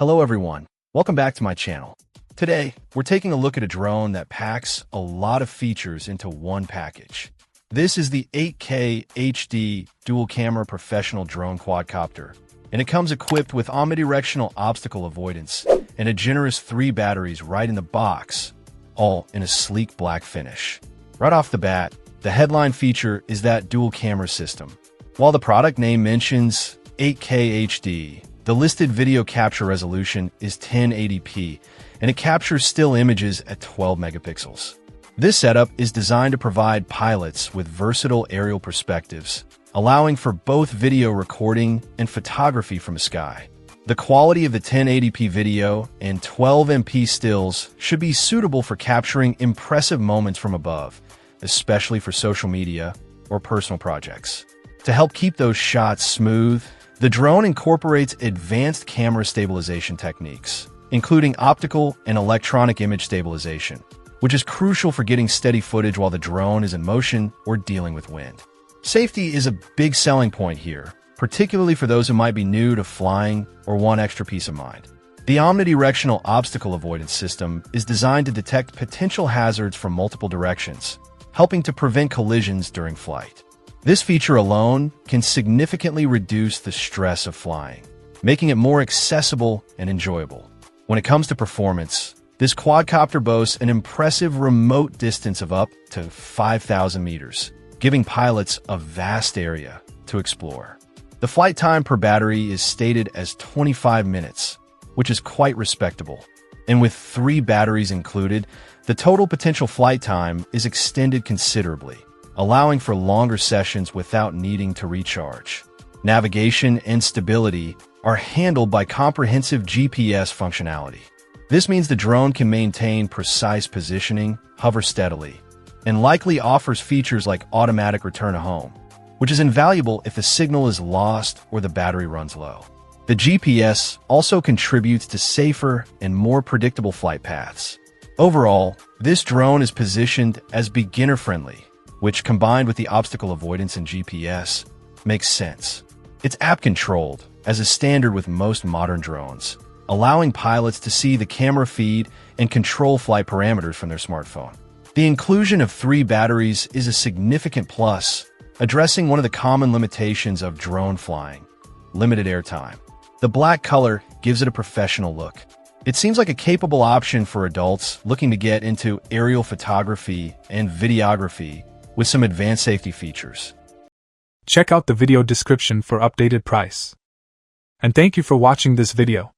Hello everyone, welcome back to my channel. Today, we're taking a look at a drone that packs a lot of features into one package. This is the 8K HD dual camera professional drone quadcopter, and it comes equipped with omnidirectional obstacle avoidance and a generous 3 batteries right in the box, all in a sleek black finish. Right off the bat, the headline feature is that dual camera system. While the product name mentions 8K HD, the listed video capture resolution is 1080p, and it captures still images at 12 megapixels. This setup is designed to provide pilots with versatile aerial perspectives, allowing for both video recording and photography from the sky. The quality of the 1080p video and 12MP stills should be suitable for capturing impressive moments from above, especially for social media or personal projects. To help keep those shots smooth, the drone incorporates advanced camera stabilization techniques, including optical and electronic image stabilization, which is crucial for getting steady footage while the drone is in motion or dealing with wind. Safety is a big selling point here, particularly for those who might be new to flying or want extra peace of mind. The omnidirectional obstacle avoidance system is designed to detect potential hazards from multiple directions, helping to prevent collisions during flight. This feature alone can significantly reduce the stress of flying, making it more accessible and enjoyable. When it comes to performance, this quadcopter boasts an impressive remote distance of up to 5,000 meters, giving pilots a vast area to explore. The flight time per battery is stated as 25 minutes, which is quite respectable. And with 3 batteries included, the total potential flight time is extended considerably, allowing for longer sessions without needing to recharge. Navigation and stability are handled by comprehensive GPS functionality. This means the drone can maintain precise positioning, hover steadily, and likely offers features like automatic return to home, which is invaluable if the signal is lost or the battery runs low. The GPS also contributes to safer and more predictable flight paths. Overall, this drone is positioned as beginner-friendly, which, combined with the obstacle avoidance and GPS, makes sense. It's app-controlled, as is standard with most modern drones, allowing pilots to see the camera feed and control flight parameters from their smartphone. The inclusion of 3 batteries is a significant plus, addressing one of the common limitations of drone flying: limited airtime. The black color gives it a professional look. It seems like a capable option for adults looking to get into aerial photography and videography with some advanced safety features. Check out the video description for updated price. And thank you for watching this video.